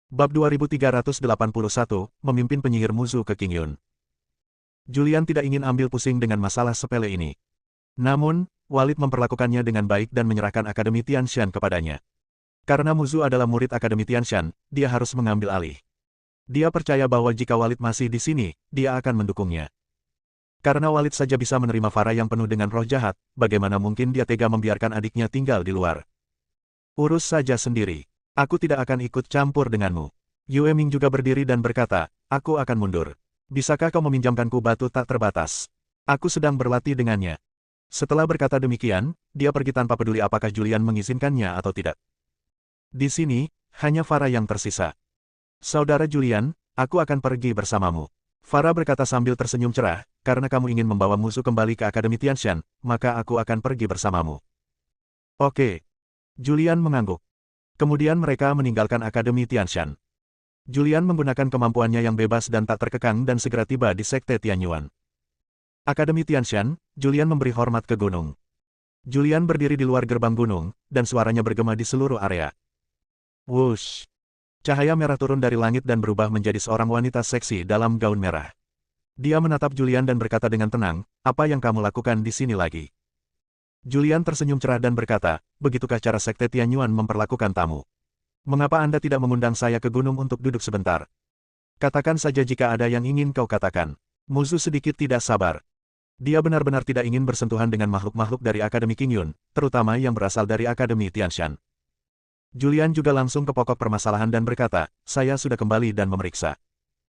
Bab 2381, Memimpin Penyihir Muzu ke King Yun. Julian tidak ingin ambil pusing dengan masalah sepele ini. Namun, Walid memperlakukannya dengan baik dan menyerahkan Akademi Tianshan kepadanya. Karena Muzu adalah murid Akademi Tianshan, dia harus mengambil alih. Dia percaya bahwa jika Walid masih di sini, dia akan mendukungnya. Karena Walid saja bisa menerima Farah yang penuh dengan roh jahat, bagaimana mungkin dia tega membiarkan adiknya tinggal di luar? Urus saja sendiri. Aku tidak akan ikut campur denganmu. Yue Ming juga berdiri dan berkata, aku akan mundur. Bisakah kau meminjamkanku batu tak terbatas? Aku sedang berlatih dengannya. Setelah berkata demikian, dia pergi tanpa peduli apakah Julian mengizinkannya atau tidak. Di sini, hanya Farah yang tersisa. Saudara Julian, aku akan pergi bersamamu. Farah berkata sambil tersenyum cerah, karena kamu ingin membawa musuh kembali ke Akademi Tianshan, maka aku akan pergi bersamamu. Oke. Julian mengangguk. Kemudian mereka meninggalkan Akademi Tianshan. Julian menggunakan kemampuannya yang bebas dan tak terkekang dan segera tiba di Sekte Tianyuan. Akademi Tianshan, Julian memberi hormat ke gunung. Julian berdiri di luar gerbang gunung, dan suaranya bergema di seluruh area. Wush! Cahaya merah turun dari langit dan berubah menjadi seorang wanita seksi dalam gaun merah. Dia menatap Julian dan berkata dengan tenang, apa yang kamu lakukan di sini lagi? Julian tersenyum cerah dan berkata, begitukah cara Sekte Tianyuan memperlakukan tamu? Mengapa Anda tidak mengundang saya ke gunung untuk duduk sebentar? Katakan saja jika ada yang ingin kau katakan. Muzu sedikit tidak sabar. Dia benar-benar tidak ingin bersentuhan dengan makhluk-makhluk dari Akademi King Yun, terutama yang berasal dari Akademi Tianshan. Julian juga langsung ke pokok permasalahan dan berkata, saya sudah kembali dan memeriksa.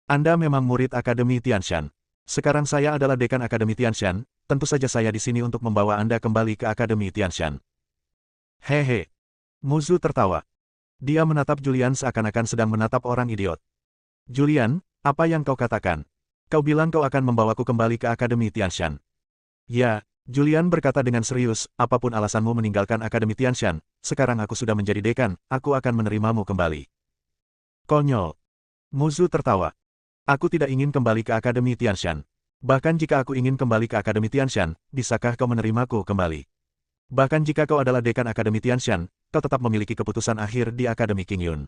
Anda memang murid Akademi Tianshan. Sekarang saya adalah dekan Akademi Tianshan, tentu saja saya di sini untuk membawa Anda kembali ke Akademi Tianshan. Hehe. Muzu tertawa. Dia menatap Julian seakan-akan sedang menatap orang idiot. Julian, apa yang kau katakan? Kau bilang kau akan membawaku kembali ke Akademi Tianshan. Ya, Julian berkata dengan serius, apapun alasanmu meninggalkan Akademi Tianshan, sekarang aku sudah menjadi dekan, aku akan menerimamu kembali. Konyol. Muzu tertawa. Aku tidak ingin kembali ke Akademi Tianshan. Bahkan jika aku ingin kembali ke Akademi Tianshan, bisakah kau menerimaku kembali? Bahkan jika kau adalah dekan Akademi Tianshan, kau tetap memiliki keputusan akhir di Akademi King Yun.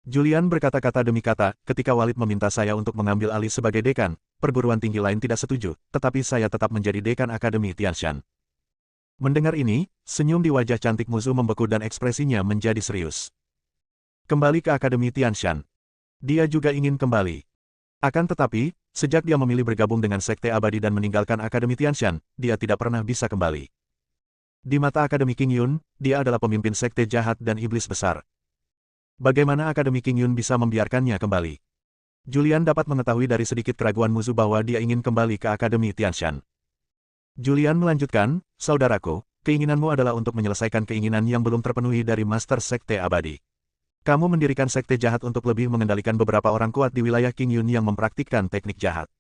Julian berkata-kata demi kata, ketika Walid meminta saya untuk mengambil alih sebagai dekan, perguruan tinggi lain tidak setuju, tetapi saya tetap menjadi dekan Akademi Tianshan. Mendengar ini, senyum di wajah cantik Muzu membeku dan ekspresinya menjadi serius. Kembali ke Akademi Tianshan. Dia juga ingin kembali. Akan tetapi, sejak dia memilih bergabung dengan Sekte Abadi dan meninggalkan Akademi Tianshan, dia tidak pernah bisa kembali. Di mata Akademi King Yun, dia adalah pemimpin sekte jahat dan iblis besar. Bagaimana Akademi King Yun bisa membiarkannya kembali? Julian dapat mengetahui dari sedikit keraguan Muzu bahwa dia ingin kembali ke Akademi Tianshan. Julian melanjutkan, saudaraku, keinginanmu adalah untuk menyelesaikan keinginan yang belum terpenuhi dari Master Sekte Abadi. Kamu mendirikan sekte jahat untuk lebih mengendalikan beberapa orang kuat di wilayah King Yun yang mempraktikkan teknik jahat.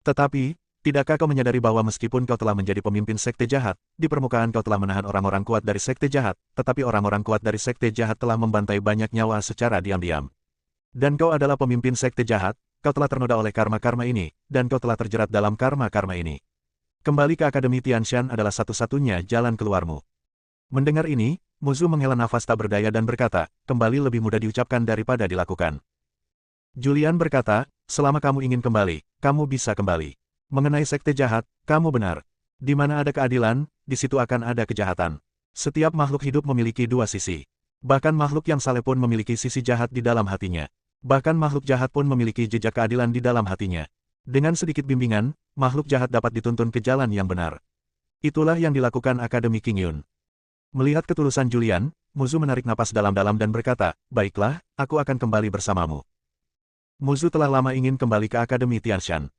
Tetapi, tidakkah kau menyadari bahwa meskipun kau telah menjadi pemimpin sekte jahat, di permukaan kau telah menahan orang-orang kuat dari sekte jahat, tetapi orang-orang kuat dari sekte jahat telah membantai banyak nyawa secara diam-diam. Dan kau adalah pemimpin sekte jahat, kau telah ternoda oleh karma-karma ini, dan kau telah terjerat dalam karma-karma ini. Kembali ke Akademi Tianshan adalah satu-satunya jalan keluarmu. Mendengar ini, Muzu menghela nafas tak berdaya dan berkata, kembali lebih mudah diucapkan daripada dilakukan. Julian berkata, selama kamu ingin kembali, kamu bisa kembali. Mengenai sekte jahat, kamu benar. Di mana ada keadilan, di situ akan ada kejahatan. Setiap makhluk hidup memiliki dua sisi. Bahkan makhluk yang saleh pun memiliki sisi jahat di dalam hatinya. Bahkan makhluk jahat pun memiliki jejak keadilan di dalam hatinya. Dengan sedikit bimbingan, makhluk jahat dapat dituntun ke jalan yang benar. Itulah yang dilakukan Akademi King Yun. Melihat ketulusan Julian, Muzu menarik napas dalam-dalam dan berkata, baiklah, aku akan kembali bersamamu. Muzu telah lama ingin kembali ke Akademi Tianshan.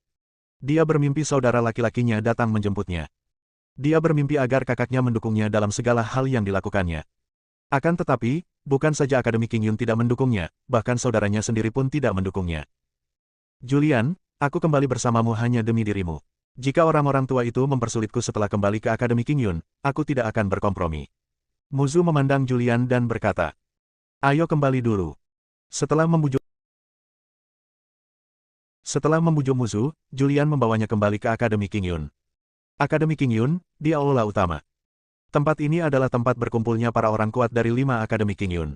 Dia bermimpi saudara laki-lakinya datang menjemputnya. Dia bermimpi agar kakaknya mendukungnya dalam segala hal yang dilakukannya. Akan tetapi, bukan saja Akademi King Yun tidak mendukungnya, bahkan saudaranya sendiri pun tidak mendukungnya. Julian, aku kembali bersamamu hanya demi dirimu. Jika orang-orang tua itu mempersulitku setelah kembali ke Akademi King Yun, aku tidak akan berkompromi. Muzu memandang Julian dan berkata, ayo kembali dulu. Setelah membujuk Muzu, Julian membawanya kembali ke Akademi King Yun. Akademi King Yun, di aula utama. Tempat ini adalah tempat berkumpulnya para orang kuat dari 5 Akademi King Yun.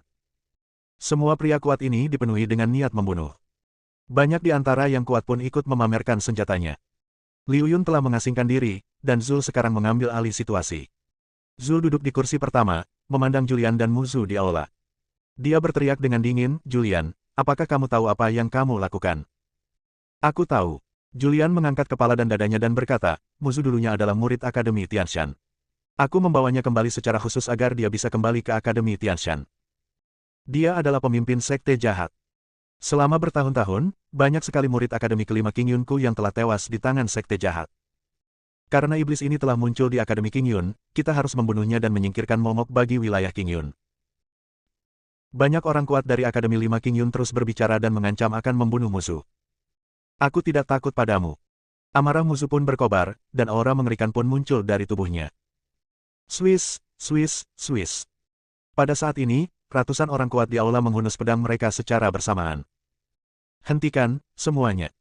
Semua pria kuat ini dipenuhi dengan niat membunuh. Banyak di antara yang kuat pun ikut memamerkan senjatanya. Liu Yun telah mengasingkan diri, dan Zul sekarang mengambil alih situasi. Zul duduk di kursi pertama, memandang Julian dan Muzu di aula. Dia berteriak dengan dingin, "Julian, apakah kamu tahu apa yang kamu lakukan?" "Aku tahu." Julian mengangkat kepala dan dadanya dan berkata, "Muzu dulunya adalah murid Akademi Tianshan. Aku membawanya kembali secara khusus agar dia bisa kembali ke Akademi Tianshan. Dia adalah pemimpin sekte jahat. Selama bertahun-tahun, banyak sekali murid Akademi kelima King Yunku yang telah tewas di tangan sekte jahat. Karena iblis ini telah muncul di Akademi King Yun, kita harus membunuhnya dan menyingkirkan momok bagi wilayah King Yun." Banyak orang kuat dari Akademi 5 King Yun terus berbicara dan mengancam akan membunuh Muzu. "Aku tidak takut padamu." Amarah Muzu pun berkobar, dan aura mengerikan pun muncul dari tubuhnya. Swiss, Swiss, Swiss. Pada saat ini, ratusan orang kuat di aula menghunus pedang mereka secara bersamaan. "Hentikan, semuanya."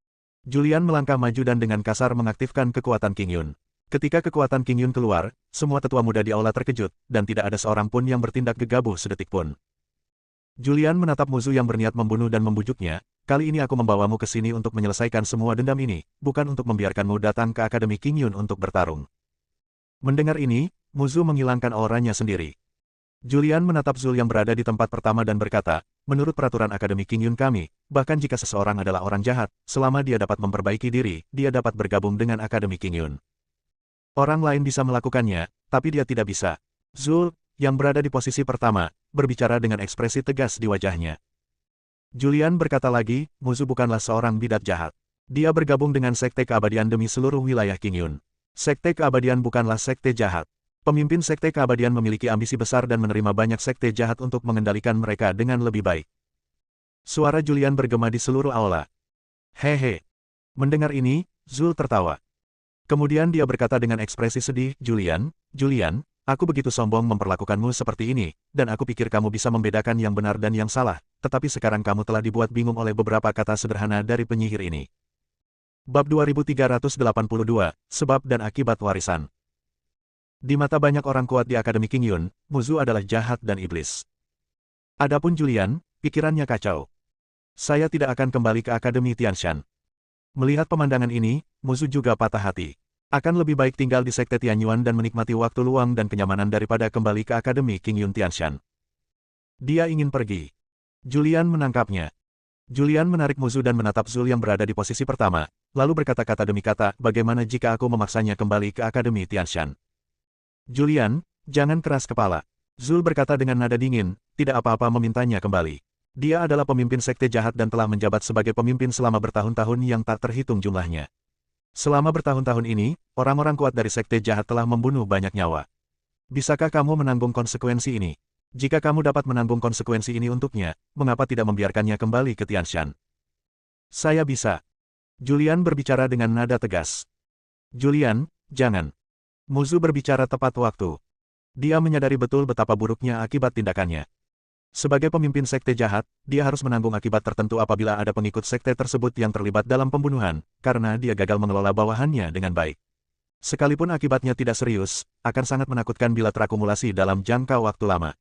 Julian melangkah maju dan dengan kasar mengaktifkan kekuatan King Yun. Ketika kekuatan King Yun keluar, semua tetua muda di aula terkejut, dan tidak ada seorang pun yang bertindak gegabah sedetik pun. Julian menatap Muzu yang berniat membunuh dan membujuknya, "Kali ini aku membawamu ke sini untuk menyelesaikan semua dendam ini, bukan untuk membiarkanmu datang ke Akademi King Yun untuk bertarung." Mendengar ini, Muzu menghilangkan auranya sendiri. Julian menatap Zul yang berada di tempat pertama dan berkata, "Menurut peraturan Akademi King Yun kami, bahkan jika seseorang adalah orang jahat, selama dia dapat memperbaiki diri, dia dapat bergabung dengan Akademi King Yun. Orang lain bisa melakukannya, tapi dia tidak bisa." Zul, yang berada di posisi pertama, berbicara dengan ekspresi tegas di wajahnya. Julian berkata lagi, "Muzu bukanlah seorang bidat jahat. Dia bergabung dengan Sekte Keabadian demi seluruh wilayah King Yun. Sekte Keabadian bukanlah sekte jahat. Pemimpin Sekte Keabadian memiliki ambisi besar dan menerima banyak sekte jahat untuk mengendalikan mereka dengan lebih baik." Suara Julian bergema di seluruh aula. "Hehe." Mendengar ini, Zul tertawa. Kemudian dia berkata dengan ekspresi sedih, Julian, aku begitu sombong memperlakukanmu seperti ini, dan aku pikir kamu bisa membedakan yang benar dan yang salah, tetapi sekarang kamu telah dibuat bingung oleh beberapa kata sederhana dari penyihir ini." Bab 2382, Sebab dan Akibat Warisan. Di mata banyak orang kuat di Akademi King Yun, Muzu adalah jahat dan iblis. Adapun Julian, pikirannya kacau. "Saya tidak akan kembali ke Akademi Tianshan." Melihat pemandangan ini, Muzu juga patah hati. Akan lebih baik tinggal di Sekte Tianyuan dan menikmati waktu luang dan kenyamanan daripada kembali ke Akademi King Yun Tianshan. Dia ingin pergi. Julian menangkapnya. Julian menarik Muzu dan menatap Zul yang berada di posisi pertama, lalu berkata-kata demi kata, "Bagaimana jika aku memaksanya kembali ke Akademi Tianshan?" "Julian, jangan keras kepala." Zul berkata dengan nada dingin, "Tidak apa-apa memintanya kembali. Dia adalah pemimpin sekte jahat dan telah menjabat sebagai pemimpin selama bertahun-tahun yang tak terhitung jumlahnya. Selama bertahun-tahun ini, orang-orang kuat dari sekte jahat telah membunuh banyak nyawa. Bisakah kamu menanggung konsekuensi ini? Jika kamu dapat menanggung konsekuensi ini untuknya, mengapa tidak membiarkannya kembali ke Tianshan?" "Saya bisa." Julian berbicara dengan nada tegas. "Julian, jangan." Muzu berbicara tepat waktu. Dia menyadari betul betapa buruknya akibat tindakannya. Sebagai pemimpin sekte jahat, dia harus menanggung akibat tertentu apabila ada pengikut sekte tersebut yang terlibat dalam pembunuhan, karena dia gagal mengelola bawahannya dengan baik. Sekalipun akibatnya tidak serius, akan sangat menakutkan bila terakumulasi dalam jangka waktu lama.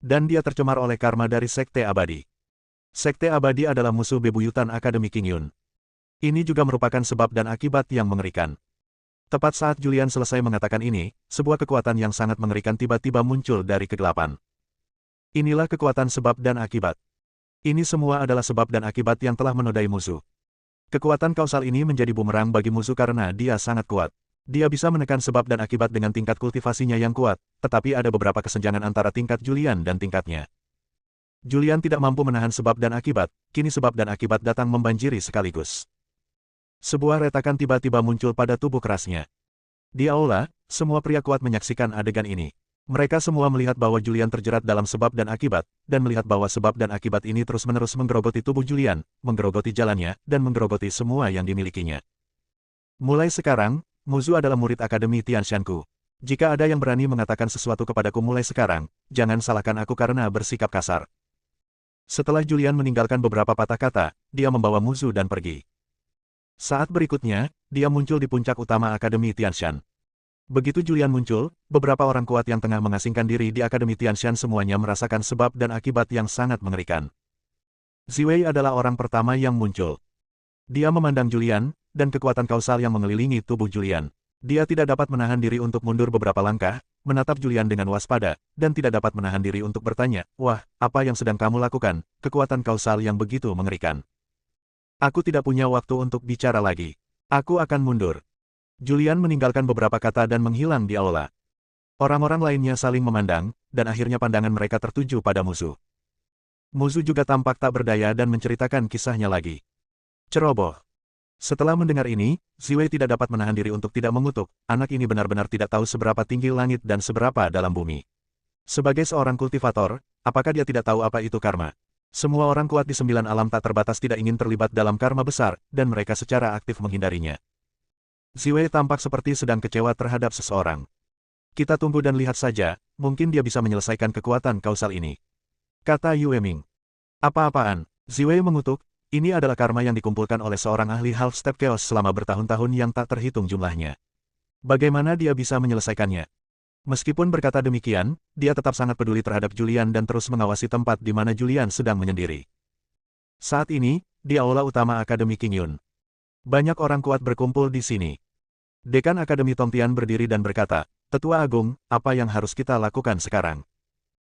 Dan dia tercemar oleh karma dari Sekte Abadi. Sekte Abadi adalah musuh bebuyutan Akademi King Yun. Ini juga merupakan sebab dan akibat yang mengerikan. Tepat saat Julian selesai mengatakan ini, sebuah kekuatan yang sangat mengerikan tiba-tiba muncul dari kegelapan. Inilah kekuatan sebab dan akibat. Ini semua adalah sebab dan akibat yang telah menodai musuh. Kekuatan kausal ini menjadi bumerang bagi musuh karena dia sangat kuat. Dia bisa menekan sebab dan akibat dengan tingkat kultivasinya yang kuat, tetapi ada beberapa kesenjangan antara tingkat Julian dan tingkatnya. Julian tidak mampu menahan sebab dan akibat, kini sebab dan akibat datang membanjiri sekaligus. Sebuah retakan tiba-tiba muncul pada tubuh kerasnya. Di aula, semua pria kuat menyaksikan adegan ini. Mereka semua melihat bahwa Julian terjerat dalam sebab dan akibat, dan melihat bahwa sebab dan akibat ini terus-menerus menggerogoti tubuh Julian, menggerogoti jalannya, dan menggerogoti semua yang dimilikinya. "Mulai sekarang, Muzu adalah murid Akademi Tianshanku. Jika ada yang berani mengatakan sesuatu kepadaku mulai sekarang, jangan salahkan aku karena bersikap kasar." Setelah Julian meninggalkan beberapa patah kata, dia membawa Muzu dan pergi. Saat berikutnya, dia muncul di puncak utama Akademi Tianshan. Begitu Julian muncul, beberapa orang kuat yang tengah mengasingkan diri di Akademi Tianshan semuanya merasakan sebab dan akibat yang sangat mengerikan. Ziwei adalah orang pertama yang muncul. Dia memandang Julian, dan kekuatan kausal yang mengelilingi tubuh Julian. Dia tidak dapat menahan diri untuk mundur beberapa langkah, menatap Julian dengan waspada, dan tidak dapat menahan diri untuk bertanya, "Wah, apa yang sedang kamu lakukan? Kekuatan kausal yang begitu mengerikan." "Aku tidak punya waktu untuk bicara lagi. Aku akan mundur." Julian meninggalkan beberapa kata dan menghilang di aula. Orang-orang lainnya saling memandang, dan akhirnya pandangan mereka tertuju pada musuh. Musuh juga tampak tak berdaya dan menceritakan kisahnya lagi. Ceroboh. Setelah mendengar ini, Ziwei tidak dapat menahan diri untuk tidak mengutuk, anak ini benar-benar tidak tahu seberapa tinggi langit dan seberapa dalam bumi. Sebagai seorang kultivator, apakah dia tidak tahu apa itu karma? Semua orang kuat di 9 alam tak terbatas tidak ingin terlibat dalam karma besar, dan mereka secara aktif menghindarinya. Ziwei tampak seperti sedang kecewa terhadap seseorang. Kita tunggu dan lihat saja, mungkin dia bisa menyelesaikan kekuatan kausal ini. Kata Yue Ming. Apa-apaan? Ziwei mengutuk. Ini adalah karma yang dikumpulkan oleh seorang ahli half-step chaos selama bertahun-tahun yang tak terhitung jumlahnya. Bagaimana dia bisa menyelesaikannya? Meskipun berkata demikian, dia tetap sangat peduli terhadap Julian dan terus mengawasi tempat di mana Julian sedang menyendiri. Saat ini, di aula utama Akademi Qingyun. Banyak orang kuat berkumpul di sini. Dekan Akademi Tongtian berdiri dan berkata, "Tetua Agung, apa yang harus kita lakukan sekarang?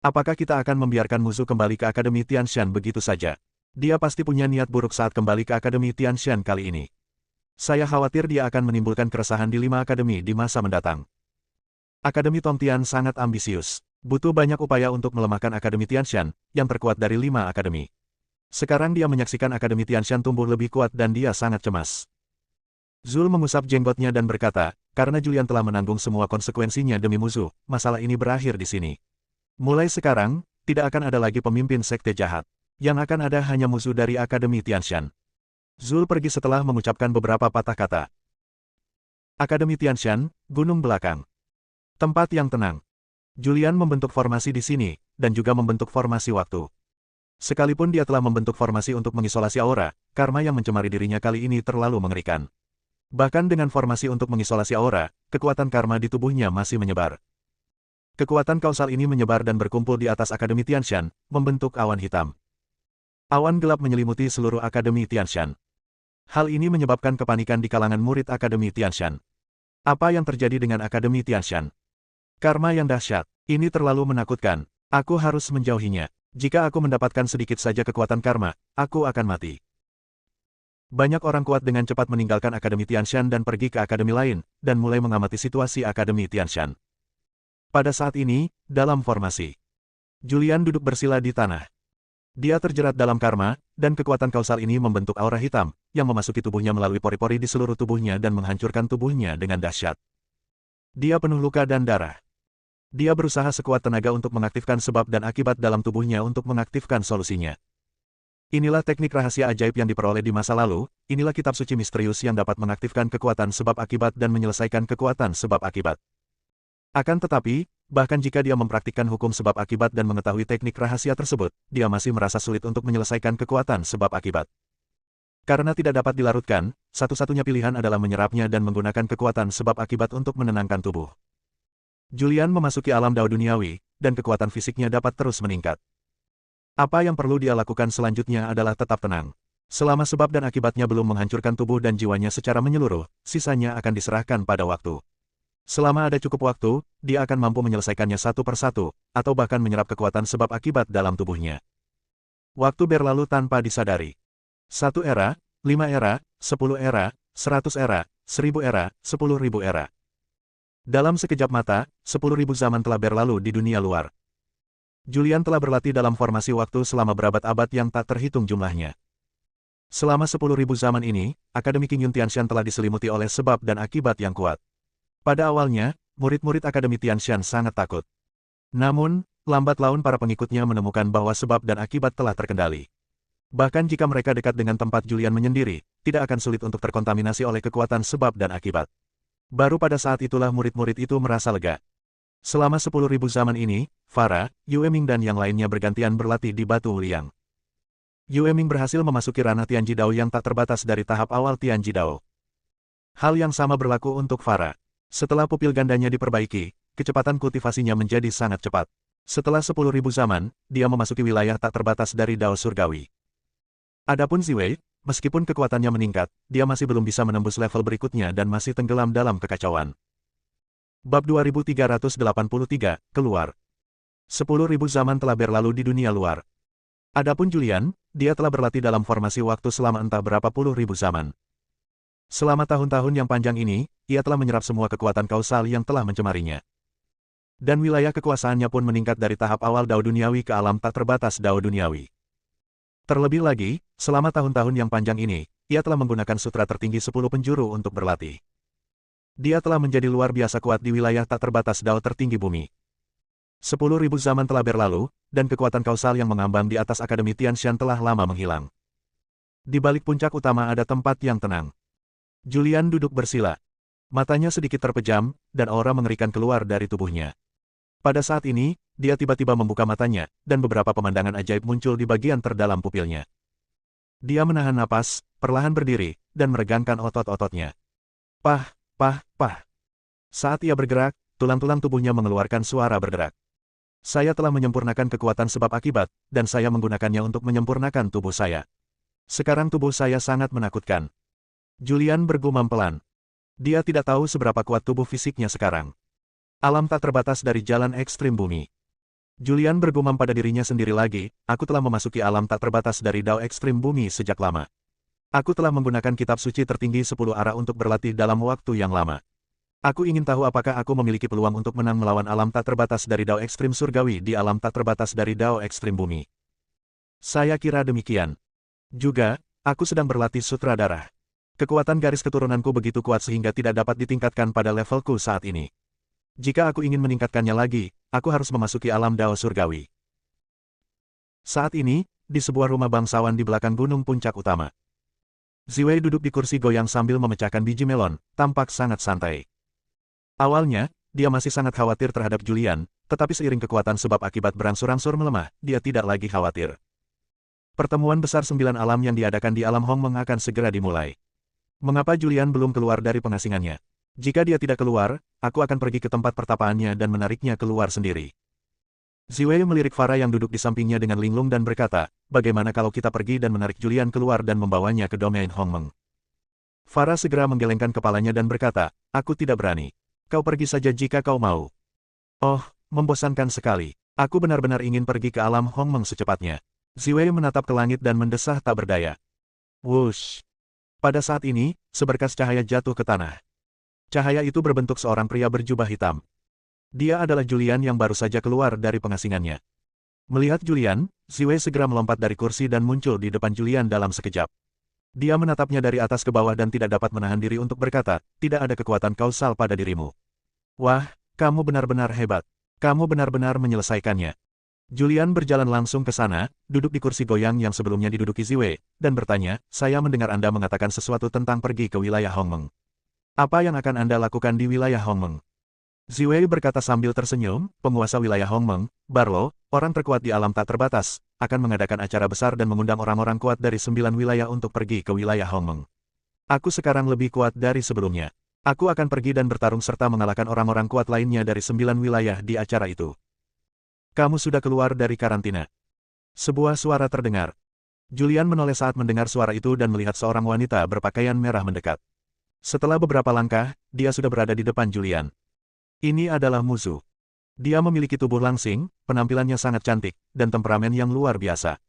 Apakah kita akan membiarkan musuh kembali ke Akademi Tianshan begitu saja? Dia pasti punya niat buruk saat kembali ke Akademi Tianshan kali ini. Saya khawatir dia akan menimbulkan keresahan di 5 akademi di masa mendatang." Akademi Tongtian sangat ambisius. Butuh banyak upaya untuk melemahkan Akademi Tianshan, yang terkuat dari 5 akademi. Sekarang dia menyaksikan Akademi Tianshan tumbuh lebih kuat dan dia sangat cemas. Zul mengusap jenggotnya dan berkata, karena Julian telah menanggung semua konsekuensinya demi musuh, masalah ini berakhir di sini. Mulai sekarang, tidak akan ada lagi pemimpin sekte jahat. Yang akan ada hanya musuh dari Akademi Tianshan. Zul pergi setelah mengucapkan beberapa patah kata. Akademi Tianshan, Gunung Belakang. Tempat yang tenang. Julian membentuk formasi di sini, dan juga membentuk formasi waktu. Sekalipun dia telah membentuk formasi untuk mengisolasi aura, karma yang mencemari dirinya kali ini terlalu mengerikan. Bahkan dengan formasi untuk mengisolasi aura, kekuatan karma di tubuhnya masih menyebar. Kekuatan kausal ini menyebar dan berkumpul di atas Akademi Tianshan, membentuk awan hitam. Awan gelap menyelimuti seluruh Akademi Tianshan. Hal ini menyebabkan kepanikan di kalangan murid Akademi Tianshan. Apa yang terjadi dengan Akademi Tianshan? Karma yang dahsyat. Ini terlalu menakutkan. Aku harus menjauhinya. Jika aku mendapatkan sedikit saja kekuatan karma, aku akan mati. Banyak orang kuat dengan cepat meninggalkan Akademi Tianshan dan pergi ke akademi lain, dan mulai mengamati situasi Akademi Tianshan. Pada saat ini, dalam formasi, Julian duduk bersila di tanah. Dia terjerat dalam karma, dan kekuatan kausal ini membentuk aura hitam, yang memasuki tubuhnya melalui pori-pori di seluruh tubuhnya dan menghancurkan tubuhnya dengan dahsyat. Dia penuh luka dan darah. Dia berusaha sekuat tenaga untuk mengaktifkan sebab dan akibat dalam tubuhnya untuk mengaktifkan solusinya. Inilah teknik rahasia ajaib yang diperoleh di masa lalu, inilah kitab suci misterius yang dapat mengaktifkan kekuatan sebab akibat dan menyelesaikan kekuatan sebab akibat. Akan tetapi, bahkan jika dia mempraktikkan hukum sebab akibat dan mengetahui teknik rahasia tersebut, dia masih merasa sulit untuk menyelesaikan kekuatan sebab akibat. Karena tidak dapat dilarutkan, satu-satunya pilihan adalah menyerapnya dan menggunakan kekuatan sebab akibat untuk menenangkan tubuh. Julian memasuki alam dao duniawi, dan kekuatan fisiknya dapat terus meningkat. Apa yang perlu dia lakukan selanjutnya adalah tetap tenang. Selama sebab dan akibatnya belum menghancurkan tubuh dan jiwanya secara menyeluruh, sisanya akan diserahkan pada waktu. Selama ada cukup waktu, dia akan mampu menyelesaikannya satu persatu, atau bahkan menyerap kekuatan sebab akibat dalam tubuhnya. Waktu berlalu tanpa disadari. 1 era, 5 era, 10 era, 100 era, 1000 era, 10.000 era. Dalam sekejap mata, 10.000 zaman telah berlalu di dunia luar. Julian telah berlatih dalam formasi waktu selama berabad-abad yang tak terhitung jumlahnya. Selama 10.000 zaman ini, Akademi Qingyun Tianshan telah diselimuti oleh sebab dan akibat yang kuat. Pada awalnya, murid-murid Akademi Tianshan sangat takut. Namun, lambat laun para pengikutnya menemukan bahwa sebab dan akibat telah terkendali. Bahkan jika mereka dekat dengan tempat Julian menyendiri, tidak akan sulit untuk terkontaminasi oleh kekuatan sebab dan akibat. Baru pada saat itulah murid-murid itu merasa lega. Selama 10.000 zaman ini, Farah, Yue Ming dan yang lainnya bergantian berlatih di Batu Liang. Yue Ming berhasil memasuki ranah Tianji Dao yang tak terbatas dari tahap awal Tianji Dao. Hal yang sama berlaku untuk Farah. Setelah pupil gandanya diperbaiki, kecepatan kultivasinya menjadi sangat cepat. Setelah 10.000 zaman, dia memasuki wilayah tak terbatas dari Dao Surgawi. Adapun Ziwei, meskipun kekuatannya meningkat, dia masih belum bisa menembus level berikutnya dan masih tenggelam dalam kekacauan. Bab 2383, keluar. 10.000 zaman telah berlalu di dunia luar. Adapun Julian, dia telah berlatih dalam formasi waktu selama entah berapa puluh ribu zaman. Selama tahun-tahun yang panjang ini, ia telah menyerap semua kekuatan kausal yang telah mencemarinya. Dan wilayah kekuasaannya pun meningkat dari tahap awal Dao Duniawi ke alam tak terbatas Dao Duniawi. Terlebih lagi, selama tahun-tahun yang panjang ini, ia telah menggunakan sutra tertinggi 10 penjuru untuk berlatih. Dia telah menjadi luar biasa kuat di wilayah tak terbatas Dao tertinggi bumi. 10.000 zaman telah berlalu, dan kekuatan kausal yang mengambang di atas Akademi Tianshan telah lama menghilang. Di balik puncak utama ada tempat yang tenang. Julian duduk bersila. Matanya sedikit terpejam, dan aura mengerikan keluar dari tubuhnya. Pada saat ini, dia tiba-tiba membuka matanya, dan beberapa pemandangan ajaib muncul di bagian terdalam pupilnya. Dia menahan napas, perlahan berdiri, dan meregangkan otot-ototnya. Pah, pah, pah. Saat ia bergerak, tulang-tulang tubuhnya mengeluarkan suara berderak. Saya telah menyempurnakan kekuatan sebab akibat, dan saya menggunakannya untuk menyempurnakan tubuh saya. Sekarang tubuh saya sangat menakutkan. Julian bergumam pelan. Dia tidak tahu seberapa kuat tubuh fisiknya sekarang. Alam tak terbatas dari jalan ekstrim bumi. Julian bergumam pada dirinya sendiri lagi, aku telah memasuki alam tak terbatas dari Dao ekstrim bumi sejak lama. Aku telah menggunakan kitab suci tertinggi 10 arah untuk berlatih dalam waktu yang lama. Aku ingin tahu apakah aku memiliki peluang untuk menang melawan alam tak terbatas dari Dao ekstrim surgawi di alam tak terbatas dari Dao ekstrim bumi. Saya kira demikian. Juga, aku sedang berlatih sutra darah. Kekuatan garis keturunanku begitu kuat sehingga tidak dapat ditingkatkan pada levelku saat ini. Jika aku ingin meningkatkannya lagi, aku harus memasuki alam Dao surgawi. Saat ini, di sebuah rumah bangsawan di belakang gunung puncak utama. Ziwei duduk di kursi goyang sambil memecahkan biji melon, tampak sangat santai. Awalnya, dia masih sangat khawatir terhadap Julian, tetapi seiring kekuatan sebab akibat berangsur-angsur melemah, dia tidak lagi khawatir. Pertemuan besar 9 alam yang diadakan di alam Hongmeng akan segera dimulai. Mengapa Julian belum keluar dari pengasingannya? Jika dia tidak keluar, aku akan pergi ke tempat pertapaannya dan menariknya keluar sendiri. Ziwei melirik Farah yang duduk di sampingnya dengan linglung dan berkata, bagaimana kalau kita pergi dan menarik Julian keluar dan membawanya ke domain Hongmeng? Farah segera menggelengkan kepalanya dan berkata, aku tidak berani. Kau pergi saja jika kau mau. Oh, membosankan sekali. Aku benar-benar ingin pergi ke alam Hongmeng secepatnya. Ziwei menatap ke langit dan mendesah tak berdaya. Wush. Pada saat ini, seberkas cahaya jatuh ke tanah. Cahaya itu berbentuk seorang pria berjubah hitam. Dia adalah Julian yang baru saja keluar dari pengasingannya. Melihat Julian, Ziwei segera melompat dari kursi dan muncul di depan Julian dalam sekejap. Dia menatapnya dari atas ke bawah dan tidak dapat menahan diri untuk berkata, tidak ada kekuatan kausal pada dirimu. Wah, kamu benar-benar hebat. Kamu benar-benar menyelesaikannya. Julian berjalan langsung ke sana, duduk di kursi goyang yang sebelumnya diduduki Ziwei, dan bertanya, saya mendengar Anda mengatakan sesuatu tentang pergi ke wilayah Hongmeng. Apa yang akan Anda lakukan di wilayah Hongmeng? Ziwei berkata sambil tersenyum, penguasa wilayah Hongmeng, Barlow, orang terkuat di alam tak terbatas, akan mengadakan acara besar dan mengundang orang-orang kuat dari 9 wilayah untuk pergi ke wilayah Hongmeng. Aku sekarang lebih kuat dari sebelumnya. Aku akan pergi dan bertarung serta mengalahkan orang-orang kuat lainnya dari 9 wilayah di acara itu. Kamu sudah keluar dari karantina. Sebuah suara terdengar. Julian menoleh saat mendengar suara itu dan melihat seorang wanita berpakaian merah mendekat. Setelah beberapa langkah, dia sudah berada di depan Julian. Ini adalah musuh. Dia memiliki tubuh langsing, penampilannya sangat cantik, dan temperamen yang luar biasa.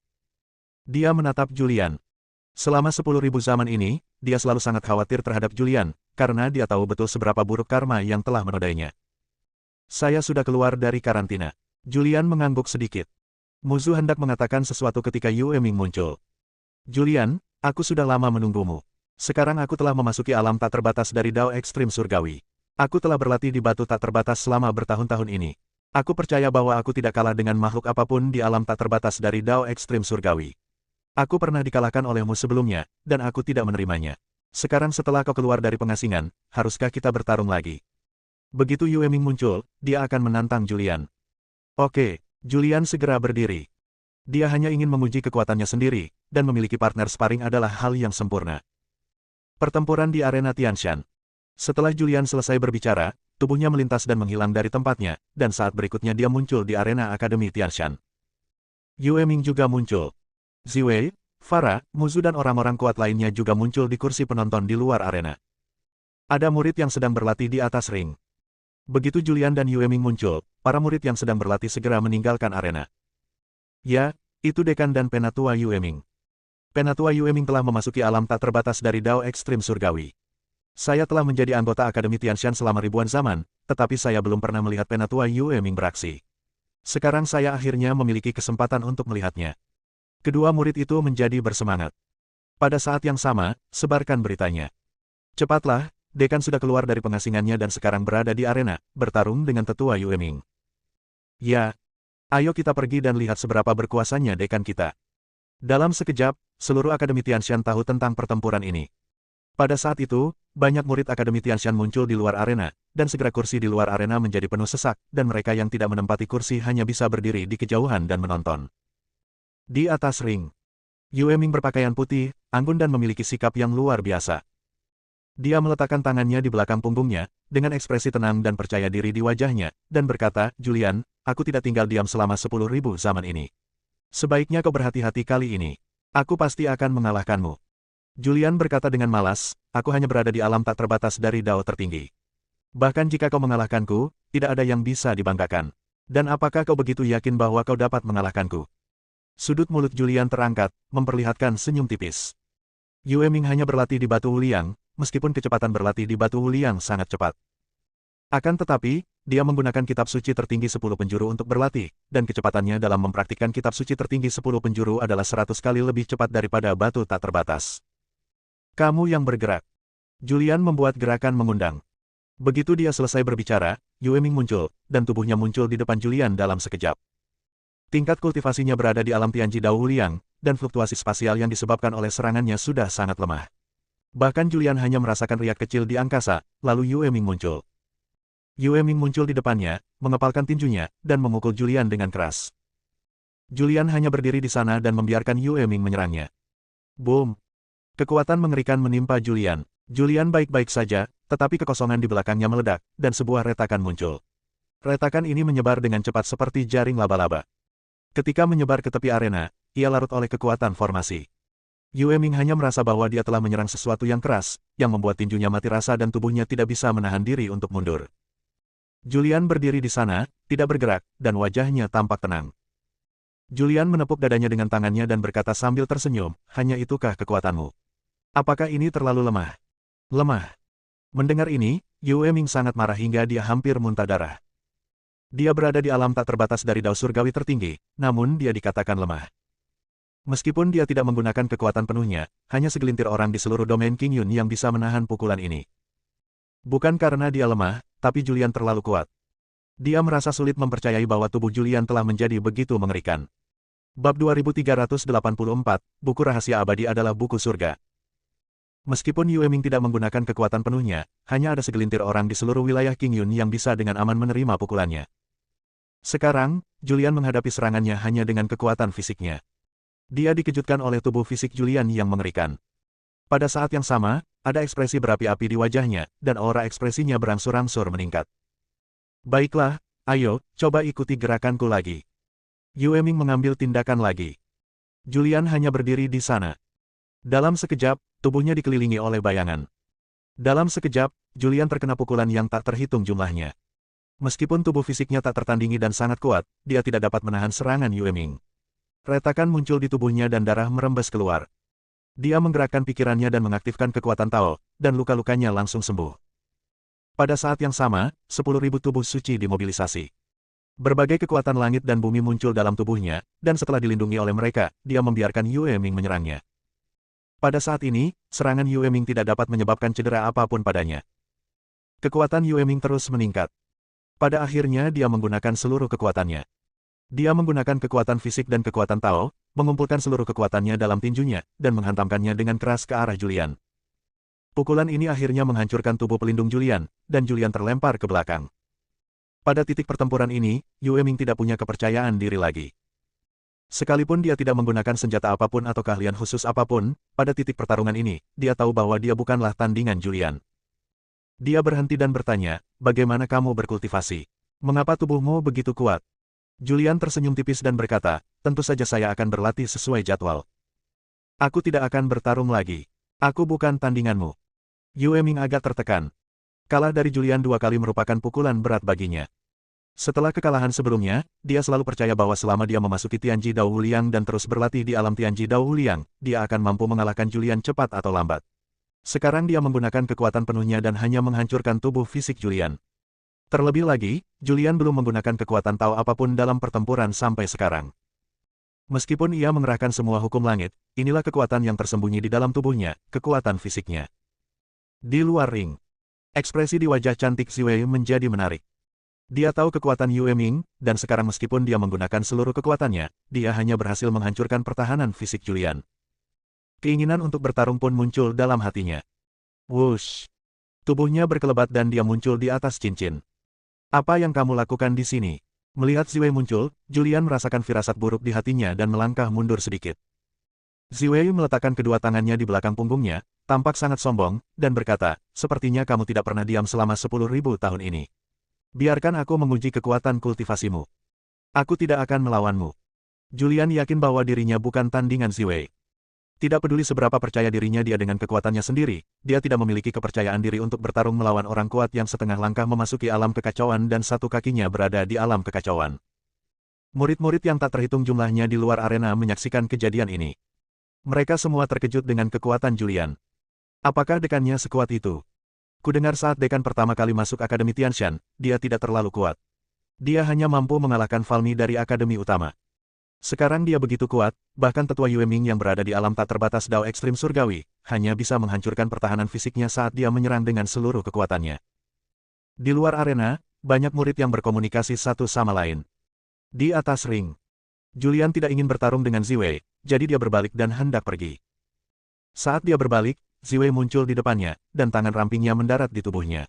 Dia menatap Julian. Selama 10.000 zaman ini, dia selalu sangat khawatir terhadap Julian, karena dia tahu betul seberapa buruk karma yang telah menodainya. Saya sudah keluar dari karantina. Julian mengangguk sedikit. Musuh hendak mengatakan sesuatu ketika Yu Eming muncul. Julian, aku sudah lama menunggumu. Sekarang aku telah memasuki alam tak terbatas dari Dao ekstrim surgawi. Aku telah berlatih di batu tak terbatas selama bertahun-tahun ini. Aku percaya bahwa aku tidak kalah dengan makhluk apapun di alam tak terbatas dari Dao ekstrim surgawi. Aku pernah dikalahkan olehmu sebelumnya, dan aku tidak menerimanya. Sekarang setelah kau keluar dari pengasingan, haruskah kita bertarung lagi? Begitu Yu Eming muncul, dia akan menantang Julian. Oke, Julian segera berdiri. Dia hanya ingin menguji kekuatannya sendiri, dan memiliki partner sparring adalah hal yang sempurna. Pertempuran di arena Tianshan. Setelah Julian selesai berbicara, tubuhnya melintas dan menghilang dari tempatnya, dan saat berikutnya dia muncul di arena Akademi Tianshan. Yue Ming juga muncul. Ziwei, Farah, Muzu dan orang-orang kuat lainnya juga muncul di kursi penonton di luar arena. Ada murid yang sedang berlatih di atas ring. Begitu Julian dan Yue Ming muncul, para murid yang sedang berlatih segera meninggalkan arena. Ya, itu dekan dan penatua Yue Ming. Penatua Yue Ming telah memasuki alam tak terbatas dari Dao Ekstrim Surgawi. Saya telah menjadi anggota Akademi Tianshan selama ribuan zaman, tetapi saya belum pernah melihat penatua Yue Ming beraksi. Sekarang saya akhirnya memiliki kesempatan untuk melihatnya. Kedua murid itu menjadi bersemangat. Pada saat yang sama, sebarkan beritanya. Cepatlah, dekan sudah keluar dari pengasingannya dan sekarang berada di arena, bertarung dengan tetua Yue Ming. Ya, ayo kita pergi dan lihat seberapa berkuasanya dekan kita. Dalam sekejap, seluruh Akademi Tianshan tahu tentang pertempuran ini. Pada saat itu, banyak murid Akademi Tianshan muncul di luar arena, dan segera kursi di luar arena menjadi penuh sesak, dan mereka yang tidak menempati kursi hanya bisa berdiri di kejauhan dan menonton. Di atas ring, Yue Ming berpakaian putih, anggun dan memiliki sikap yang luar biasa. Dia meletakkan tangannya di belakang punggungnya, dengan ekspresi tenang dan percaya diri di wajahnya, dan berkata, Julian, aku tidak tinggal diam selama 10.000 zaman ini. Sebaiknya kau berhati-hati kali ini. Aku pasti akan mengalahkanmu. Julian berkata dengan malas, aku hanya berada di alam tak terbatas dari Dao tertinggi. Bahkan jika kau mengalahkanku, tidak ada yang bisa dibanggakan. Dan apakah kau begitu yakin bahwa kau dapat mengalahkanku? Sudut mulut Julian terangkat, memperlihatkan senyum tipis. Yue Ming hanya berlatih di Batu Wuliang, meskipun kecepatan berlatih di Batu Wuliang sangat cepat. Akan tetapi, dia menggunakan kitab suci tertinggi 10 penjuru untuk berlatih, dan kecepatannya dalam mempraktikkan kitab suci tertinggi 10 penjuru adalah 100 kali lebih cepat daripada batu tak terbatas. Kamu yang bergerak. Julian membuat gerakan mengundang. Begitu dia selesai berbicara, Yue Ming muncul, dan tubuhnya muncul di depan Julian dalam sekejap. Tingkat kultivasinya berada di alam Tianji Dao Wuliang, dan fluktuasi spasial yang disebabkan oleh serangannya sudah sangat lemah. Bahkan Julian hanya merasakan riak kecil di angkasa, lalu Yue Ming muncul. Yue Ming muncul di depannya, mengepalkan tinjunya, dan memukul Julian dengan keras. Julian hanya berdiri di sana dan membiarkan Yue Ming menyerangnya. Boom! Kekuatan mengerikan menimpa Julian. Julian baik-baik saja, tetapi kekosongan di belakangnya meledak, dan sebuah retakan muncul. Retakan ini menyebar dengan cepat seperti jaring laba-laba. Ketika menyebar ke tepi arena, ia larut oleh kekuatan formasi. Yue Ming hanya merasa bahwa dia telah menyerang sesuatu yang keras, yang membuat tinjunya mati rasa dan tubuhnya tidak bisa menahan diri untuk mundur. Julian berdiri di sana, tidak bergerak, dan wajahnya tampak tenang. Julian menepuk dadanya dengan tangannya dan berkata sambil tersenyum, hanya itukah kekuatanmu? Apakah ini terlalu lemah? Lemah. Mendengar ini, Yue Ming sangat marah hingga dia hampir muntah darah. Dia berada di alam tak terbatas dari Dao Surgawi tertinggi, namun dia dikatakan lemah. Meskipun dia tidak menggunakan kekuatan penuhnya, hanya segelintir orang di seluruh domain King Yun yang bisa menahan pukulan ini. Bukan karena dia lemah, tapi Julian terlalu kuat. Dia merasa sulit mempercayai bahwa tubuh Julian telah menjadi begitu mengerikan. Bab 2384, Buku Rahasia Abadi adalah buku surga. Meskipun Yue Ming tidak menggunakan kekuatan penuhnya, hanya ada segelintir orang di seluruh wilayah King Yun yang bisa dengan aman menerima pukulannya. Sekarang, Julian menghadapi serangannya hanya dengan kekuatan fisiknya. Dia dikejutkan oleh tubuh fisik Julian yang mengerikan. Pada saat yang sama, ada ekspresi berapi-api di wajahnya, dan aura ekspresinya berangsur-angsur meningkat. Baiklah, ayo, coba ikuti gerakanku lagi. Yue Ming mengambil tindakan lagi. Julian hanya berdiri di sana. Dalam sekejap, tubuhnya dikelilingi oleh bayangan. Dalam sekejap, Julian terkena pukulan yang tak terhitung jumlahnya. Meskipun tubuh fisiknya tak tertandingi dan sangat kuat, dia tidak dapat menahan serangan Yue Ming. Retakan muncul di tubuhnya dan darah merembes keluar. Dia menggerakkan pikirannya dan mengaktifkan kekuatan Tao, dan luka-lukanya langsung sembuh. Pada saat yang sama, 10.000 tubuh suci dimobilisasi. Berbagai kekuatan langit dan bumi muncul dalam tubuhnya, dan setelah dilindungi oleh mereka, dia membiarkan Yue Ming menyerangnya. Pada saat ini, serangan Yue Ming tidak dapat menyebabkan cedera apapun padanya. Kekuatan Yue Ming terus meningkat. Pada akhirnya dia menggunakan seluruh kekuatannya. Dia menggunakan kekuatan fisik dan kekuatan Tao, mengumpulkan seluruh kekuatannya dalam tinjunya, dan menghantamkannya dengan keras ke arah Julian. Pukulan ini akhirnya menghancurkan tubuh pelindung Julian, dan Julian terlempar ke belakang. Pada titik pertempuran ini, Yue Ming tidak punya kepercayaan diri lagi. Sekalipun dia tidak menggunakan senjata apapun atau keahlian khusus apapun, pada titik pertarungan ini, dia tahu bahwa dia bukanlah tandingan Julian. Dia berhenti dan bertanya, bagaimana kamu berkultivasi? Mengapa tubuhmu begitu kuat? Julian tersenyum tipis dan berkata, tentu saja saya akan berlatih sesuai jadwal. Aku tidak akan bertarung lagi. Aku bukan tandinganmu. Yue Ming agak tertekan. Kalah dari Julian 2 kali merupakan pukulan berat baginya. Setelah kekalahan sebelumnya, dia selalu percaya bahwa selama dia memasuki Tianji Dao Wuliang dan terus berlatih di alam Tianji Dao Wuliang, dia akan mampu mengalahkan Julian cepat atau lambat. Sekarang dia menggunakan kekuatan penuhnya dan hanya menghancurkan tubuh fisik Julian. Terlebih lagi, Julian belum menggunakan kekuatan Tao apapun dalam pertempuran sampai sekarang. Meskipun ia mengerahkan semua hukum langit, inilah kekuatan yang tersembunyi di dalam tubuhnya, kekuatan fisiknya. Di luar ring, ekspresi di wajah cantik Ziwei menjadi menarik. Dia tahu kekuatan Yue Ming, dan sekarang meskipun dia menggunakan seluruh kekuatannya, dia hanya berhasil menghancurkan pertahanan fisik Julian. Keinginan untuk bertarung pun muncul dalam hatinya. Wush! Tubuhnya berkelebat dan dia muncul di atas cincin. Apa yang kamu lakukan di sini? Melihat Ziwei muncul, Julian merasakan firasat buruk di hatinya dan melangkah mundur sedikit. Ziwei meletakkan kedua tangannya di belakang punggungnya, tampak sangat sombong, dan berkata, sepertinya kamu tidak pernah diam selama 10.000 tahun ini. Biarkan aku menguji kekuatan kultivasimu. Aku tidak akan melawanmu. Julian yakin bahwa dirinya bukan tandingan Ziwei. Tidak peduli seberapa percaya dirinya dia dengan kekuatannya sendiri, dia tidak memiliki kepercayaan diri untuk bertarung melawan orang kuat yang setengah langkah memasuki alam kekacauan dan satu kakinya berada di alam kekacauan. Murid-murid yang tak terhitung jumlahnya di luar arena menyaksikan kejadian ini. Mereka semua terkejut dengan kekuatan Julian. Apakah dekannya sekuat itu? Kudengar saat dekan pertama kali masuk Akademi Tianshan, dia tidak terlalu kuat. Dia hanya mampu mengalahkan Falmi dari Akademi Utama. Sekarang dia begitu kuat, bahkan tetua Yue Ming yang berada di alam tak terbatas Dao Ekstrim Surgawi, hanya bisa menghancurkan pertahanan fisiknya saat dia menyerang dengan seluruh kekuatannya. Di luar arena, banyak murid yang berkomunikasi satu sama lain. Di atas ring, Julian tidak ingin bertarung dengan Ziwei, jadi dia berbalik dan hendak pergi. Saat dia berbalik, Ziwei muncul di depannya, dan tangan rampingnya mendarat di tubuhnya.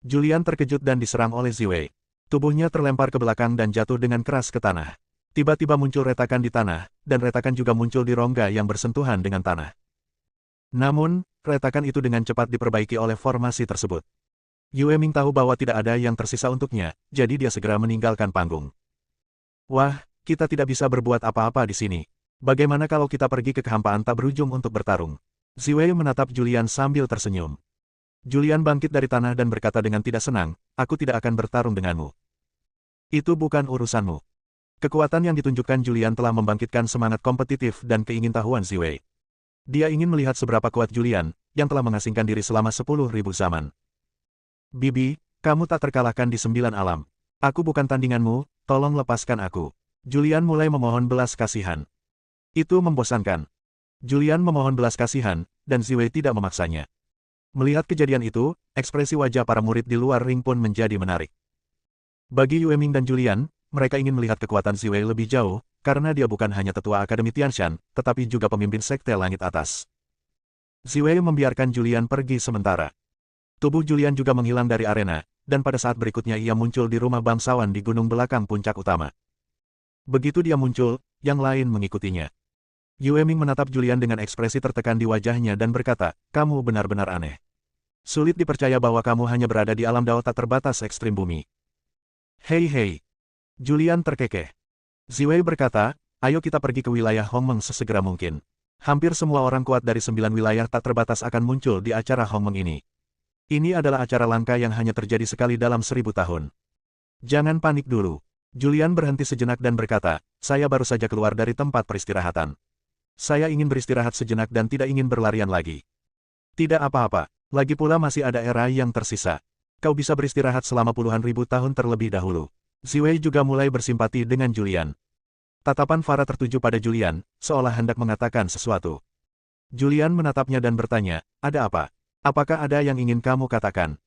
Julian terkejut dan diserang oleh Ziwei. Tubuhnya terlempar ke belakang dan jatuh dengan keras ke tanah. Tiba-tiba muncul retakan di tanah, dan retakan juga muncul di rongga yang bersentuhan dengan tanah. Namun, retakan itu dengan cepat diperbaiki oleh formasi tersebut. Yue Ming tahu bahwa tidak ada yang tersisa untuknya, jadi dia segera meninggalkan panggung. Wah, kita tidak bisa berbuat apa-apa di sini. Bagaimana kalau kita pergi ke kehampaan tak berujung untuk bertarung? Ziwei menatap Julian sambil tersenyum. Julian bangkit dari tanah dan berkata dengan tidak senang, aku tidak akan bertarung denganmu. Itu bukan urusanmu. Kekuatan yang ditunjukkan Julian telah membangkitkan semangat kompetitif dan keingintahuan Ziwei. Dia ingin melihat seberapa kuat Julian, yang telah mengasingkan diri selama 10.000 zaman. Bibi, kamu tak terkalahkan di 9 alam. Aku bukan tandinganmu, tolong lepaskan aku. Julian mulai memohon belas kasihan. Itu membosankan. Julian memohon belas kasihan, dan Ziwei tidak memaksanya. Melihat kejadian itu, ekspresi wajah para murid di luar ring pun menjadi menarik. Bagi Yue Ming dan Julian, mereka ingin melihat kekuatan Ziwei lebih jauh, karena dia bukan hanya tetua Akademi Tianshan, tetapi juga pemimpin Sekte Langit Atas. Ziwei membiarkan Julian pergi sementara. Tubuh Julian juga menghilang dari arena, dan pada saat berikutnya ia muncul di rumah bangsawan di gunung belakang puncak utama. Begitu dia muncul, yang lain mengikutinya. Yue Ming menatap Julian dengan ekspresi tertekan di wajahnya dan berkata, kamu benar-benar aneh. Sulit dipercaya bahwa kamu hanya berada di alam Dao tak terbatas ekstrim bumi. Hei. Julian terkekeh. Ziwei berkata, ayo kita pergi ke wilayah Hongmeng sesegera mungkin. Hampir semua orang kuat dari 9 wilayah tak terbatas akan muncul di acara Hongmeng ini. Ini adalah acara langka yang hanya terjadi sekali dalam 1000 tahun. Jangan panik dulu. Julian berhenti sejenak dan berkata, saya baru saja keluar dari tempat peristirahatan. Saya ingin beristirahat sejenak dan tidak ingin berlarian lagi. Tidak apa-apa, lagi pula masih ada era yang tersisa. Kau bisa beristirahat selama puluhan ribu tahun terlebih dahulu. Ziwei juga mulai bersimpati dengan Julian. Tatapan Farah tertuju pada Julian, seolah hendak mengatakan sesuatu. Julian menatapnya dan bertanya, ada apa? Apakah ada yang ingin kamu katakan?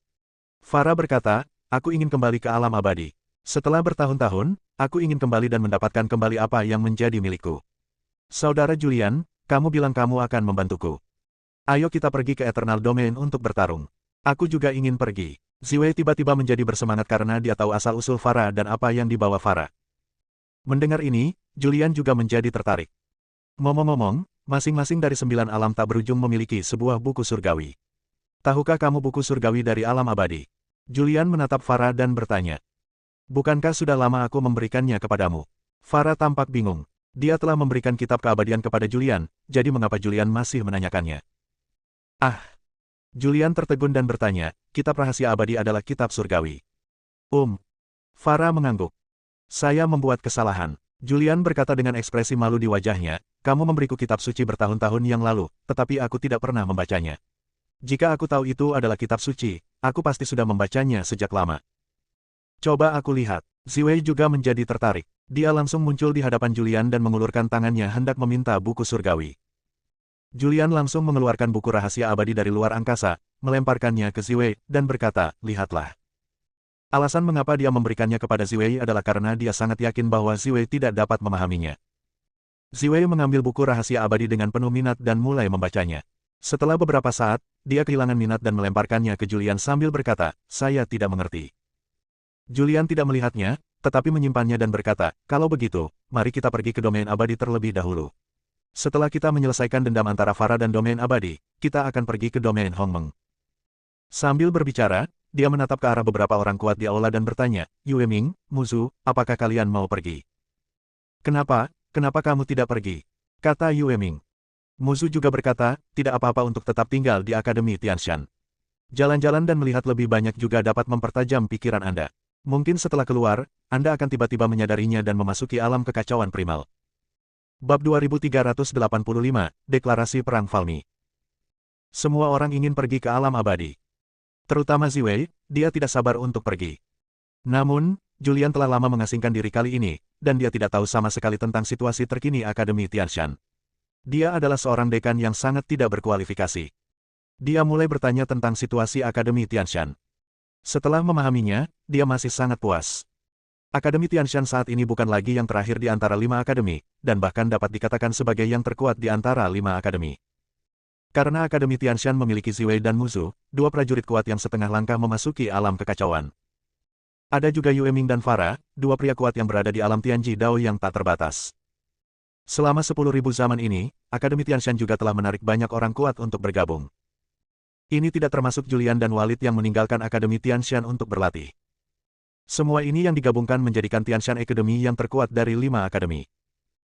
Farah berkata, aku ingin kembali ke alam abadi. Setelah bertahun-tahun, aku ingin kembali dan mendapatkan kembali apa yang menjadi milikku. Saudara Julian, kamu bilang kamu akan membantuku. Ayo kita pergi ke Eternal Domain untuk bertarung. Aku juga ingin pergi. Ziwei tiba-tiba menjadi bersemangat karena dia tahu asal-usul Farah dan apa yang dibawa Farah. Mendengar ini, Julian juga menjadi tertarik. Ngomong-ngomong, masing-masing dari 9 alam tak berujung memiliki sebuah buku surgawi. Tahukah kamu buku surgawi dari alam abadi? Julian menatap Farah dan bertanya. Bukankah sudah lama aku memberikannya kepadamu? Farah tampak bingung. Dia telah memberikan kitab keabadian kepada Julian, jadi mengapa Julian masih menanyakannya? Ah! Julian tertegun dan bertanya, kitab rahasia abadi adalah kitab surgawi. Farah mengangguk. Saya membuat kesalahan. Julian berkata dengan ekspresi malu di wajahnya, kamu memberiku kitab suci bertahun-tahun yang lalu, tetapi aku tidak pernah membacanya. Jika aku tahu itu adalah kitab suci, aku pasti sudah membacanya sejak lama. Coba aku lihat. Ziwei juga menjadi tertarik. Dia langsung muncul di hadapan Julian dan mengulurkan tangannya hendak meminta buku surgawi. Julian langsung mengeluarkan buku rahasia abadi dari luar angkasa, melemparkannya ke Ziwei, dan berkata, lihatlah. Alasan mengapa dia memberikannya kepada Ziwei adalah karena dia sangat yakin bahwa Ziwei tidak dapat memahaminya. Ziwei mengambil buku rahasia abadi dengan penuh minat dan mulai membacanya. Setelah beberapa saat, dia kehilangan minat dan melemparkannya ke Julian sambil berkata, saya tidak mengerti. Julian tidak melihatnya, tetapi menyimpannya dan berkata, kalau begitu, mari kita pergi ke domain abadi terlebih dahulu. Setelah kita menyelesaikan dendam antara Farah dan domain abadi, kita akan pergi ke domain Hongmeng. Sambil berbicara, dia menatap ke arah beberapa orang kuat di aula dan bertanya, Yue Ming, Muzu, apakah kalian mau pergi? Kenapa kamu tidak pergi? Kata Yue Ming. Muzu juga berkata, tidak apa-apa untuk tetap tinggal di Akademi Tianshan. Jalan-jalan dan melihat lebih banyak juga dapat mempertajam pikiran Anda. Mungkin setelah keluar, Anda akan tiba-tiba menyadarinya dan memasuki alam kekacauan primal. Bab 2385, Deklarasi Perang Falmi. Semua orang ingin pergi ke alam abadi. Terutama Ziwei, dia tidak sabar untuk pergi. Namun, Julian telah lama mengasingkan diri kali ini, dan dia tidak tahu sama sekali tentang situasi terkini Akademi Tianshan. Dia adalah seorang dekan yang sangat tidak berkualifikasi. Dia mulai bertanya tentang situasi Akademi Tianshan. Setelah memahaminya, dia masih sangat puas. Akademi Tianshan saat ini bukan lagi yang terakhir di antara 5 akademi, dan bahkan dapat dikatakan sebagai yang terkuat di antara 5 akademi. Karena Akademi Tianshan memiliki Ziwei dan Muzu, 2 prajurit kuat yang setengah langkah memasuki alam kekacauan. Ada juga Yue Ming dan Farah, 2 pria kuat yang berada di alam Tianji Dao yang tak terbatas. Selama 10.000 zaman ini, Akademi Tianshan juga telah menarik banyak orang kuat untuk bergabung. Ini tidak termasuk Julian dan Walid yang meninggalkan Akademi Tianshan untuk berlatih. Semua ini yang digabungkan menjadikan Tianshan Academy yang terkuat dari 5 akademi.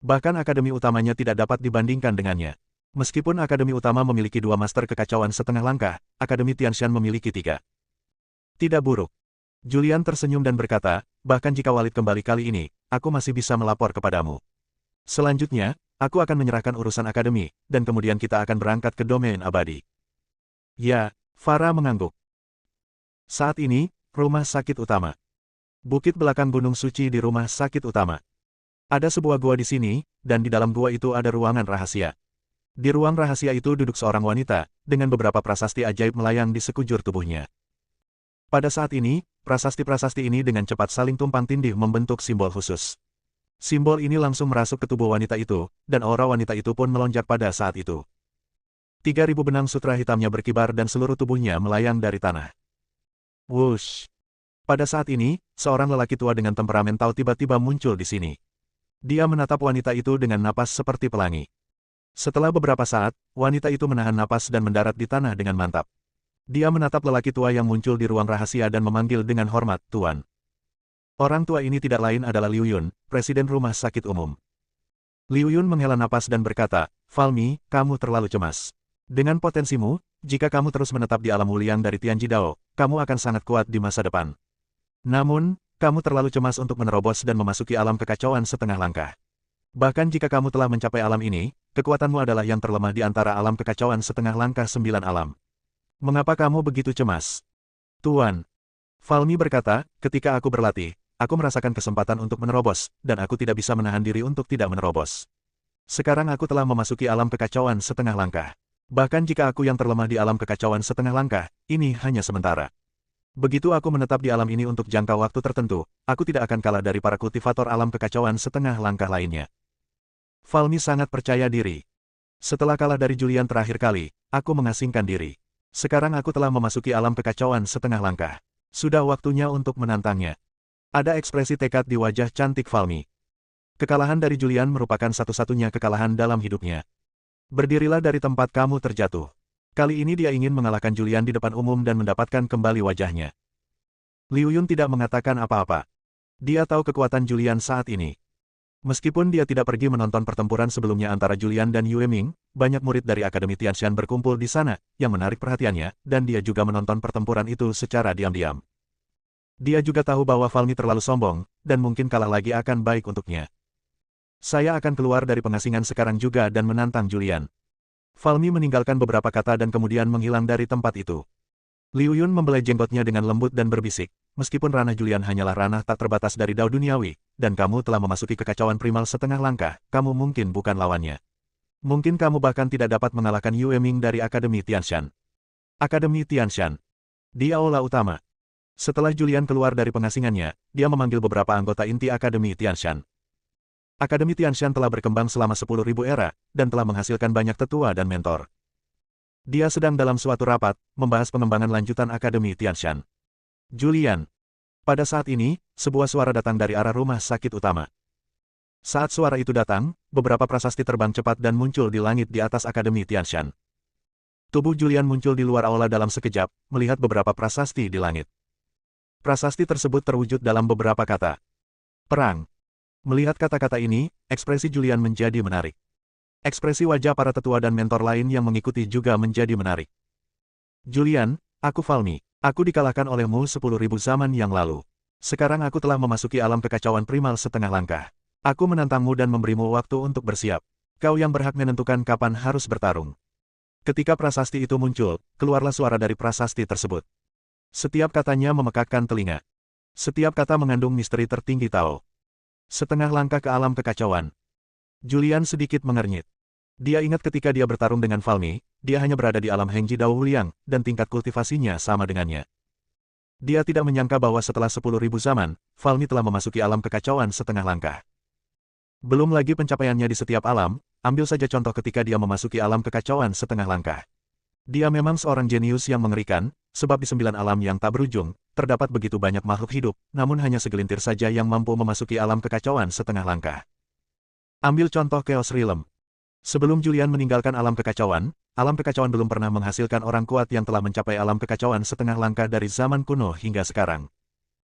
Bahkan akademi utamanya tidak dapat dibandingkan dengannya. Meskipun akademi utama memiliki 2 master kekacauan setengah langkah, Akademi Tianshan memiliki 3. Tidak buruk. Julian tersenyum dan berkata, bahkan jika Walid kembali kali ini, aku masih bisa melapor kepadamu. Selanjutnya, aku akan menyerahkan urusan akademi, dan kemudian kita akan berangkat ke domain abadi. Ya, Farah mengangguk. Saat ini, rumah sakit utama. Bukit belakang Gunung Suci di rumah sakit utama. Ada sebuah gua di sini, dan di dalam gua itu ada ruangan rahasia. Di ruang rahasia itu duduk seorang wanita, dengan beberapa prasasti ajaib melayang di sekujur tubuhnya. Pada saat ini, prasasti-prasasti ini dengan cepat saling tumpang tindih membentuk simbol khusus. Simbol ini langsung merasuk ke tubuh wanita itu, dan aura wanita itu pun melonjak pada saat itu. 3.000 benang sutra hitamnya berkibar dan seluruh tubuhnya melayang dari tanah. Wush! Pada saat ini, seorang lelaki tua dengan temperamen Tao tiba-tiba muncul di sini. Dia menatap wanita itu dengan napas seperti pelangi. Setelah beberapa saat, wanita itu menahan napas dan mendarat di tanah dengan mantap. Dia menatap lelaki tua yang muncul di ruang rahasia dan memanggil dengan hormat, Tuan. Orang tua ini tidak lain adalah Liu Yun, Presiden Rumah Sakit Umum. Liu Yun menghela napas dan berkata, Falmi, kamu terlalu cemas. Dengan potensimu, jika kamu terus menetap di alam Wuliang dari Tianji Dao, kamu akan sangat kuat di masa depan. Namun, kamu terlalu cemas untuk menerobos dan memasuki alam kekacauan setengah langkah. Bahkan jika kamu telah mencapai alam ini, kekuatanmu adalah yang terlemah di antara alam kekacauan setengah langkah 9 alam. Mengapa kamu begitu cemas? Tuan. Falmi berkata, ketika aku berlatih, aku merasakan kesempatan untuk menerobos, dan aku tidak bisa menahan diri untuk tidak menerobos. Sekarang aku telah memasuki alam kekacauan setengah langkah. Bahkan jika aku yang terlemah di alam kekacauan setengah langkah, ini hanya sementara. Begitu aku menetap di alam ini untuk jangka waktu tertentu, aku tidak akan kalah dari para kultivator alam kekacauan setengah langkah lainnya. Falmi sangat percaya diri. Setelah kalah dari Julian terakhir kali, aku mengasingkan diri. Sekarang aku telah memasuki alam kekacauan setengah langkah. Sudah waktunya untuk menantangnya. Ada ekspresi tekad di wajah cantik Falmi. Kekalahan dari Julian merupakan satu-satunya kekalahan dalam hidupnya. Berdirilah dari tempat kamu terjatuh. Kali ini dia ingin mengalahkan Julian di depan umum dan mendapatkan kembali wajahnya. Liu Yun tidak mengatakan apa-apa. Dia tahu kekuatan Julian saat ini. Meskipun dia tidak pergi menonton pertempuran sebelumnya antara Julian dan Yue Ming, banyak murid dari Akademi Tianshan berkumpul di sana, yang menarik perhatiannya, dan dia juga menonton pertempuran itu secara diam-diam. Dia juga tahu bahwa Falmi terlalu sombong, dan mungkin kalah lagi akan baik untuknya. Saya akan keluar dari pengasingan sekarang juga dan menantang Julian. Falmi meninggalkan beberapa kata dan kemudian menghilang dari tempat itu. Liu Yun membelai jenggotnya dengan lembut dan berbisik, meskipun ranah Julian hanyalah ranah tak terbatas dari Dao Duniawi, dan kamu telah memasuki kekacauan primal setengah langkah, kamu mungkin bukan lawannya. Mungkin kamu bahkan tidak dapat mengalahkan Yue Ming dari Akademi Tianshan. Akademi Tianshan. Di aula utama. Setelah Julian keluar dari pengasingannya, dia memanggil beberapa anggota inti Akademi Tianshan. Akademi Tianshan telah berkembang selama 10.000 era, dan telah menghasilkan banyak tetua dan mentor. Dia sedang dalam suatu rapat, membahas pengembangan lanjutan Akademi Tianshan. Julian. Pada saat ini, sebuah suara datang dari arah rumah sakit utama. Saat suara itu datang, beberapa prasasti terbang cepat dan muncul di langit di atas Akademi Tianshan. Tubuh Julian muncul di luar aula dalam sekejap, melihat beberapa prasasti di langit. Prasasti tersebut terwujud dalam beberapa kata. Perang. Melihat kata-kata ini, ekspresi Julian menjadi menarik. Ekspresi wajah para tetua dan mentor lain yang mengikuti juga menjadi menarik. Julian, aku Falmi. Aku dikalahkan olehmu 10.000 zaman yang lalu. Sekarang aku telah memasuki alam kekacauan primal setengah langkah. Aku menantangmu dan memberimu waktu untuk bersiap. Kau yang berhak menentukan kapan harus bertarung. Ketika prasasti itu muncul, keluarlah suara dari prasasti tersebut. Setiap katanya memekakkan telinga. Setiap kata mengandung misteri tertinggi Tao. Setengah langkah ke alam kekacauan. Julian sedikit mengernyit. Dia ingat ketika dia bertarung dengan Falmi, dia hanya berada di alam Hengji Dao Wuliang, dan tingkat kultivasinya sama dengannya. Dia tidak menyangka bahwa setelah 10.000 zaman, Falmi telah memasuki alam kekacauan setengah langkah. Belum lagi pencapaiannya di setiap alam, ambil saja contoh ketika dia memasuki alam kekacauan setengah langkah. Dia memang seorang jenius yang mengerikan, sebab di 9 alam yang tak berujung, terdapat begitu banyak makhluk hidup, namun hanya segelintir saja yang mampu memasuki alam kekacauan setengah langkah. Ambil contoh Chaos Realm. Sebelum Julian meninggalkan alam kekacauan belum pernah menghasilkan orang kuat yang telah mencapai alam kekacauan setengah langkah dari zaman kuno hingga sekarang.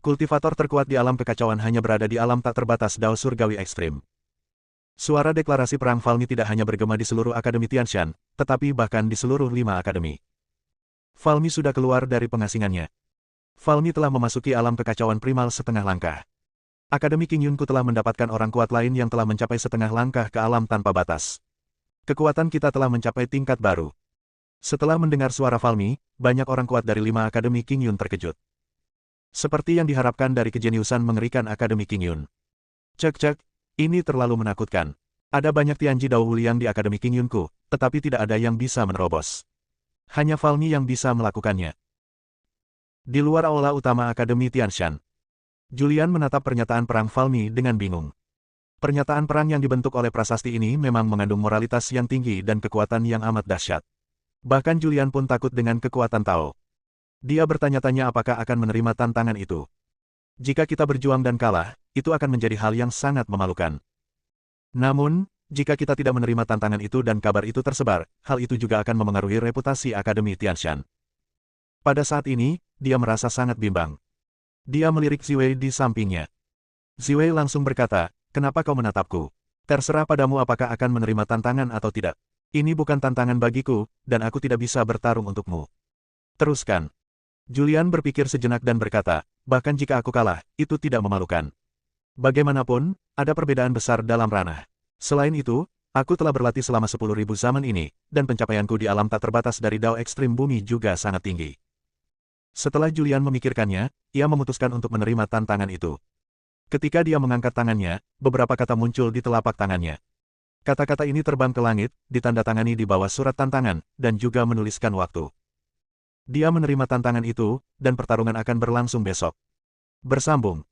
Kultivator terkuat di alam kekacauan hanya berada di alam tak terbatas Dao Surgawi Ekstrim. Suara deklarasi perang Falmi tidak hanya bergema di seluruh Akademi Tianshan, tetapi bahkan di seluruh 5 akademi. Falmi sudah keluar dari pengasingannya. Falmi telah memasuki alam kekacauan primal setengah langkah. Akademi King Yunku telah mendapatkan orang kuat lain yang telah mencapai setengah langkah ke alam tanpa batas. Kekuatan kita telah mencapai tingkat baru. Setelah mendengar suara Falmi, banyak orang kuat dari 5 Akademi King Yun terkejut. Seperti yang diharapkan dari kejeniusan mengerikan Akademi King Yun. Cek, ini terlalu menakutkan. Ada banyak Tianji Dao Wuliang di Akademi King Yunku, tetapi tidak ada yang bisa menerobos. Hanya Falmi yang bisa melakukannya. Di luar aula utama Akademi Tianshan, Julian menatap pernyataan perang Falmi dengan bingung. Pernyataan perang yang dibentuk oleh prasasti ini memang mengandung moralitas yang tinggi dan kekuatan yang amat dahsyat. Bahkan Julian pun takut dengan kekuatan Tao. Dia bertanya-tanya apakah akan menerima tantangan itu. Jika kita berjuang dan kalah, itu akan menjadi hal yang sangat memalukan. Namun, jika kita tidak menerima tantangan itu dan kabar itu tersebar, hal itu juga akan memengaruhi reputasi Akademi Tianshan. Pada saat ini, dia merasa sangat bimbang. Dia melirik Ziwei di sampingnya. Ziwei langsung berkata, "Kenapa kau menatapku? Terserah padamu apakah akan menerima tantangan atau tidak. Ini bukan tantangan bagiku, dan aku tidak bisa bertarung untukmu. Teruskan." Julian berpikir sejenak dan berkata, "Bahkan jika aku kalah, itu tidak memalukan. Bagaimanapun, ada perbedaan besar dalam ranah. Selain itu, aku telah berlatih selama 10.000 zaman ini, dan pencapaianku di alam tak terbatas dari Dao Ekstrim Bumi juga sangat tinggi." Setelah Julian memikirkannya, ia memutuskan untuk menerima tantangan itu. Ketika dia mengangkat tangannya, beberapa kata muncul di telapak tangannya. Kata-kata ini terbang ke langit, ditandatangani di bawah surat tantangan, dan juga menuliskan waktu. Dia menerima tantangan itu, dan pertarungan akan berlangsung besok. Bersambung.